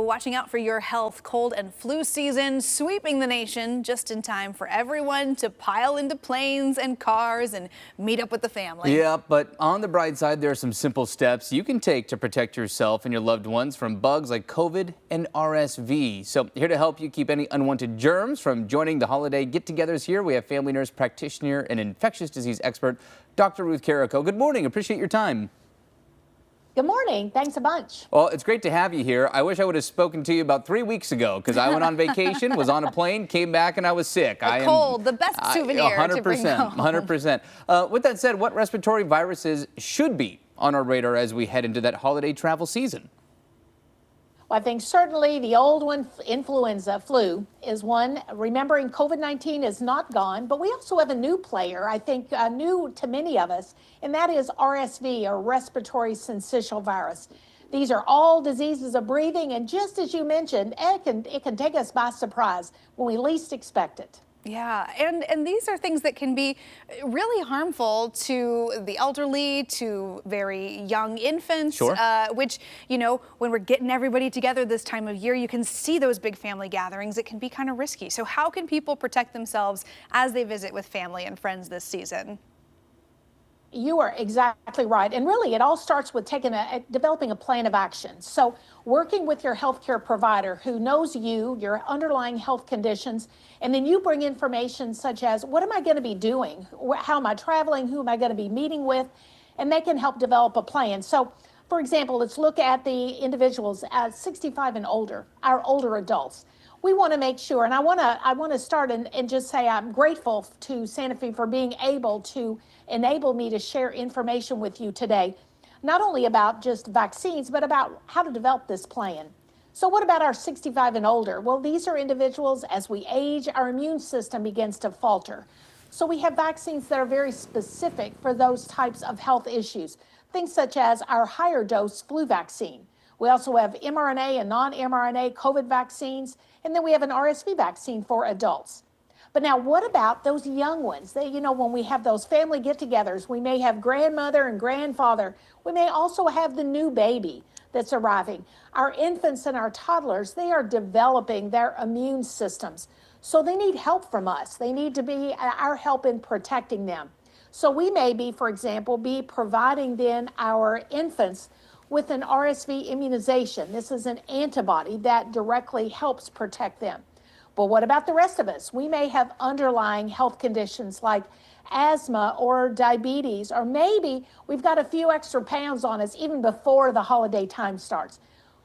watching out for your health. Cold and flu season sweeping the nation just in time for everyone to pile into planes and cars and meet up with the family. Yeah, but on the bright side, there are some simple steps you can take to protect yourself and your loved ones from bugs like COVID and RSV. So here to help you keep any unwanted germs from joining the holiday get-togethers here, we have family nurse practitioner and infectious disease expert, Dr. Ruth Carrico. Good morning. Appreciate your time. Good morning. Thanks a bunch. Well, it's great to have you here. I wish I would have spoken to you about 3 weeks ago because I went on vacation, was on a plane, came back, and I was sick. The best souvenir 100%, to bring home. 100%. With that said, what respiratory viruses should be on our radar as we head into that holiday travel season? Well, I think certainly the old one, influenza, flu, is one. Remembering COVID-19 is not gone, but we also have a new player, I think new to many of us, and that is RSV, or respiratory syncytial virus. These are all diseases of breathing, and just as you mentioned, it can take us by surprise when we least expect it. Yeah, and these are things that can be really harmful to the elderly, to very young infants, Sure. Which, you know, when we're getting everybody together this time of year, you can see those big family gatherings. It can be kind of risky. So how can people protect themselves as they visit with family and friends this season? You are exactly right. And really, it all starts with developing a plan of action. So working with your healthcare provider who knows you, your underlying health conditions, and then you bring information such as, what am I going to be doing? How am I traveling? Who am I going to be meeting with? And they can help develop a plan. So, for example, let's look at the individuals at 65 and older, our older adults. We want to make sure, and I want to start and just say I'm grateful to Sanofi for being able to enable me to share information with you today, not only about just vaccines, but about how to develop this plan. So what about our 65 and older? Well, these are individuals, as we age, our immune system begins to falter. So we have vaccines that are very specific for those types of health issues, things such as our higher dose flu vaccine. We also have mRNA and non-mRNA COVID vaccines, and then we have an RSV vaccine for adults. But now what about those young ones? When we have those family get-togethers, we may have grandmother and grandfather. We may also have the new baby that's arriving. Our infants and our toddlers, they are developing their immune systems. So they need help from us. They need to be our help in protecting them. So we may be, for example, providing then our infants with an RSV immunization. This is an antibody that directly helps protect them. But what about the rest of us? We may have underlying health conditions like asthma or diabetes, or maybe we've got a few extra pounds on us even before the holiday time starts.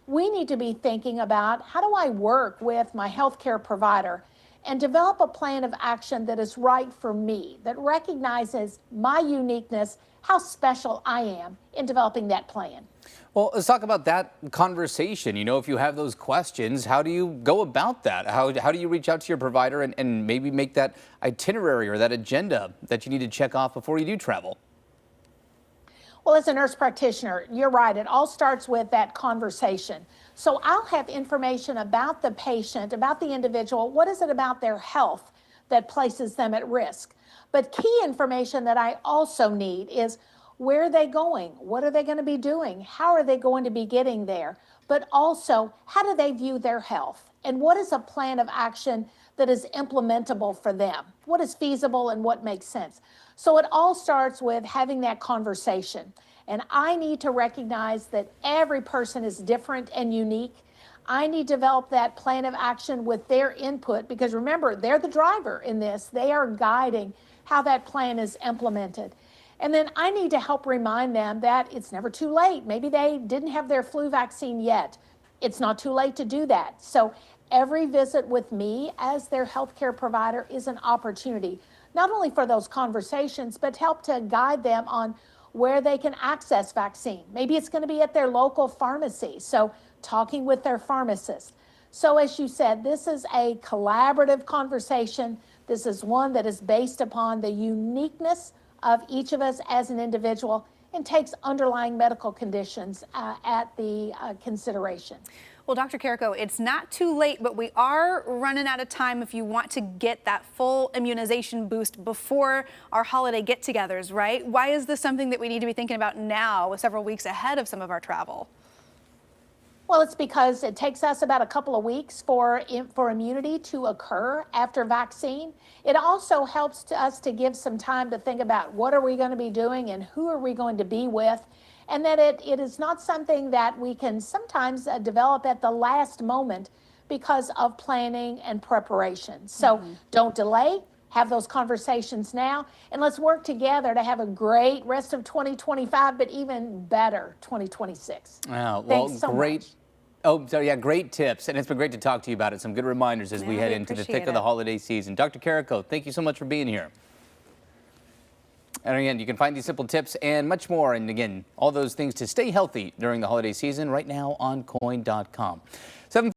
We need to be thinking about, how do I work with my healthcare provider and develop a plan of action that is right for me, that recognizes my uniqueness, how special I am in developing that plan. Well, let's talk about that conversation. You know, if you have those questions, how do you go about that? How do you reach out to your provider and maybe make that itinerary or that agenda that you need to check off before you do travel? Well, as a nurse practitioner, you're right. It all starts with that conversation. So I'll have information about the patient, about the individual. What is it about their health that places them at risk? But key information that I also need is, where are they going? What are they going to be doing? How are they going to be getting there? But also, how do they view their health? And what is a plan of action that is implementable for them? What is feasible and what makes sense? So it all starts with having that conversation. And I need to recognize that every person is different and unique. I need to develop that plan of action with their input, because remember, they're the driver in this. They are guiding how that plan is implemented. And then I need to help remind them that it's never too late. Maybe they didn't have their flu vaccine yet. It's not too late to do that. So every visit with me as their healthcare provider is an opportunity, not only for those conversations, but help to guide them on where they can access vaccine. Maybe it's going to be at their local pharmacy. So talking with their pharmacist. So as you said, this is a collaborative conversation. This is one that is based upon the uniqueness of each of us as an individual and takes underlying medical conditions at the consideration. Well, Dr. Carrico, it's not too late, but we are running out of time if you want to get that full immunization boost before our holiday get-togethers, right? Why is this something that we need to be thinking about now, several weeks ahead of some of our travel? Well, it's because it takes us about a couple of weeks for immunity to occur after vaccine. It also helps us to give some time to think about what are we going to be doing and who are we going to be with, and that it is not something that we can sometimes develop at the last moment because of planning and preparation. So don't delay. Have those conversations now, and let's work together to have a great rest of 2025, but even better 2026. Wow, well, Thanks so great. much. Oh, so yeah, great tips, and it's been great to talk to you about it. Some good reminders as we Yeah, head we into the thick appreciate of the it. holiday season. Dr. Carrico, thank you so much for being here. And again, you can find these simple tips and much more, and again, all those things to stay healthy during the holiday season right now on KOIN.com.